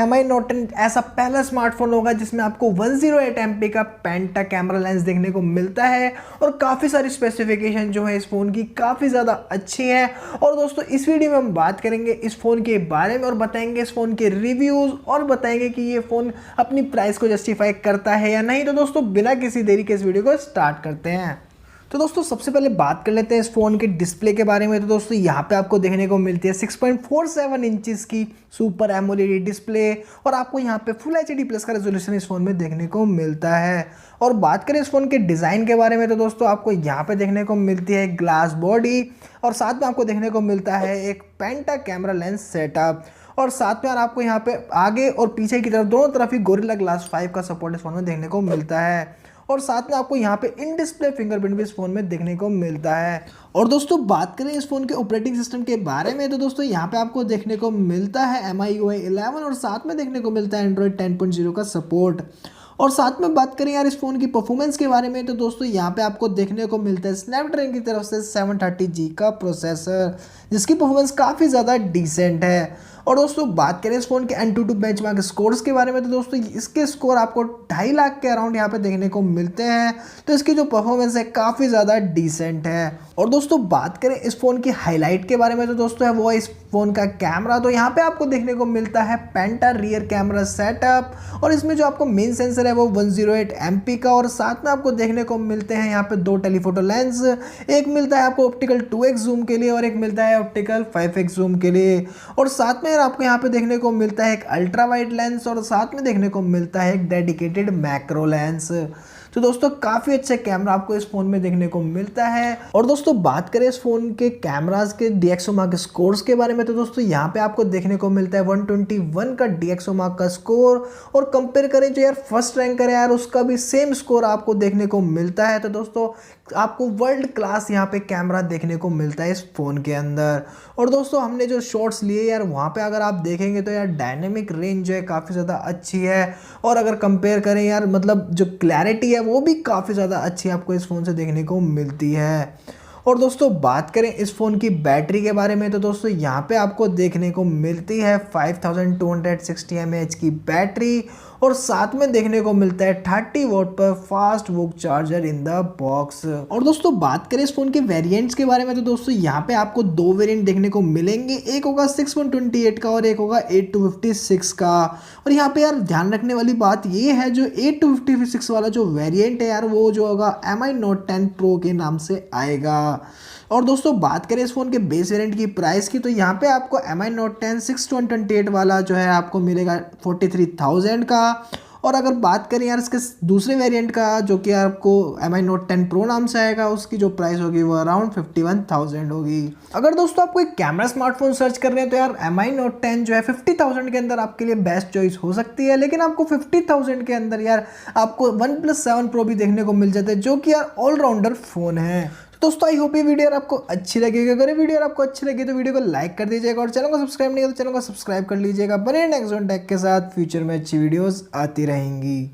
MI Note 10 ऐसा पहला smartphone होगा जिसमें आपको 108 MP का पेंटा कैमरा लेंस देखने को मिलता है और काफ़ी सारी स्पेसिफिकेशन जो है इस फ़ोन की काफ़ी ज़्यादा अच्छी है। और दोस्तों इस वीडियो में हम बात करेंगे इस फ़ोन के बारे में और बताएंगे इस फ़ोन के रिव्यूज़ और बताएंगे कि ये फ़ोन अपनी प्राइस को जस्टिफाई करता है या नहीं। तो दोस्तों बिना किसी देरी के इस वीडियो को स्टार्ट करते हैं। तो दोस्तों सबसे पहले बात कर लेते हैं इस फ़ोन के डिस्प्ले के बारे में। तो दोस्तों यहाँ पे आपको देखने को मिलती है 6.47 इंचेस की सुपर एमोलेड डिस्प्ले और आपको यहाँ पे फुल एचडी प्लस का रेजोल्यूशन इस फ़ोन में देखने को मिलता है। और बात करें इस फ़ोन के डिज़ाइन के बारे में तो दोस्तों आपको यहाँ पे देखने को मिलती है ग्लास बॉडी और साथ में आपको देखने को मिलता है एक पेंटा कैमरा लेंस सेटअप और साथ में आपको यहाँ पे आगे और पीछे की तरफ दोनों तरफ ही गोरिल्ला ग्लास 5 का सपोर्ट इस फ़ोन में देखने को मिलता है। और साथ में आपको यहाँ पे इन डिस्प्ले फिंगरप्रिंट भी इस फोन में देखने को मिलता है। और दोस्तों बात करें इस फोन के ऑपरेटिंग सिस्टम के बारे में तो दोस्तों यहाँ पे आपको देखने को मिलता है MIUI 11 और साथ में देखने को मिलता है एंड्रॉइड 10.0 का सपोर्ट। और साथ में बात करें यार इस फ़ोन की परफॉर्मेंस के बारे में तो दोस्तों यहाँ पे आपको देखने को मिलता है स्नैपड्रैगन की तरफ से 730G का प्रोसेसर जिसकी परफॉर्मेंस काफ़ी ज़्यादा डिसेंट है। और दोस्तों बात करें इस फ़ोन के AnTuTu बेंचमार्क स्कोर्स के बारे में तो दोस्तों इसके स्कोर आपको 2.5 लाख के अराउंड यहाँ पे देखने को मिलते हैं। तो इसकी जो परफॉर्मेंस है काफ़ी ज़्यादा डिसेंट है। और दोस्तों बात करें इस फ़ोन की हाईलाइट के बारे में तो दोस्तों है वो इस फ़ोन का कैमरा। तो यहाँ पे आपको देखने को मिलता है पेंटा रियर कैमरा सेटअप और इसमें जो आपको मेन सेंसर है वो 108 MP का और साथ में आपको देखने को मिलते हैं यहाँ पे 2 टेलीफोटो लेंस, एक मिलता है आपको ऑप्टिकल 2x जूम के लिए और एक मिलता है ऑप्टिकल 5x जूम के लिए। और साथ में आपको यहाँ पे देखने को मिलता है एक अल्ट्रा वाइड लेंस और साथ में देखने को मिलता है एक डेडिकेटेड मैक्रो लेंस। तो दोस्तों काफ़ी अच्छा कैमरा आपको इस फ़ोन में देखने को मिलता है। और दोस्तों बात करें इस फ़ोन के कैमरास के DxO मार्क स्कोर्स के बारे में तो दोस्तों यहाँ पे आपको देखने को मिलता है 121 का DxO मार्क का स्कोर और कंपेयर करें जो यार फर्स्ट रैंकर है यार उसका भी सेम स्कोर आपको देखने को मिलता है। तो दोस्तों आपको वर्ल्ड क्लास यहाँ पे कैमरा देखने को मिलता है इस फ़ोन के अंदर। और दोस्तों हमने जो शॉट्स लिए यार वहाँ पे अगर आप देखेंगे तो यार डायनेमिक रेंज जो है काफ़ी ज़्यादा अच्छी है और अगर कंपेयर करें यार मतलब जो क्लैरिटी है वो भी काफ़ी ज़्यादा अच्छी आपको इस फ़ोन से देखने को मिलती है। और दोस्तों बात करें इस फ़ोन की बैटरी के बारे में तो दोस्तों यहाँ पे आपको देखने को मिलती है 5260 mAh की बैटरी और साथ में देखने को मिलता है 30 वॉट पर fast Wook charger in the box. और दोस्तों बात करें इस फ़ोन के वेरिएंट्स के बारे में तो दोस्तों यहाँ पे आपको 2 वेरिएंट देखने को मिलेंगे, एक होगा 6128 का और एक होगा 8256 का। और यहाँ पे यार ध्यान रखने वाली बात ये है जो 8256 वाला जो वेरिएंट है यार वो जो होगा MI Note 10 Pro के नाम से आएगा। और दोस्तों बात करें इस फ़ोन के बेस वेरिएंट की प्राइस की तो यहाँ पे आपको MI Note 10 6128 वाला जो है आपको मिलेगा 43,000 का। और अगर बात करें यार इसके दूसरे वेरिएंट का जो कि आपको MI Note 10 Pro नाम से आएगा उसकी जो प्राइस होगी वो अराउंड 51,000 होगी। अगर दोस्तों आप कोई कैमरा स्मार्टफोन सर्च कर रहे हैं तो यार MI Note 10 जो है 50,000 के अंदर आपके लिए बेस्ट चॉइस हो सकती है, लेकिन आपको 50,000 के अंदर यार आपको OnePlus 7 Pro भी देखने को मिल जाता है जो कि यार ऑलराउंडर फ़ोन है। दोस्तों आई होप ये वीडियो आपको अच्छी लगेगी। अगर ये वीडियो आपको अच्छी लगी तो वीडियो को लाइक कर दीजिएगा और चैनल को सब्सक्राइब नहीं किया तो चैनल को सब्सक्राइब कर लीजिएगा। बने नेक्स्ट वन टेक के साथ फ्यूचर में अच्छी वीडियोस आती रहेंगी।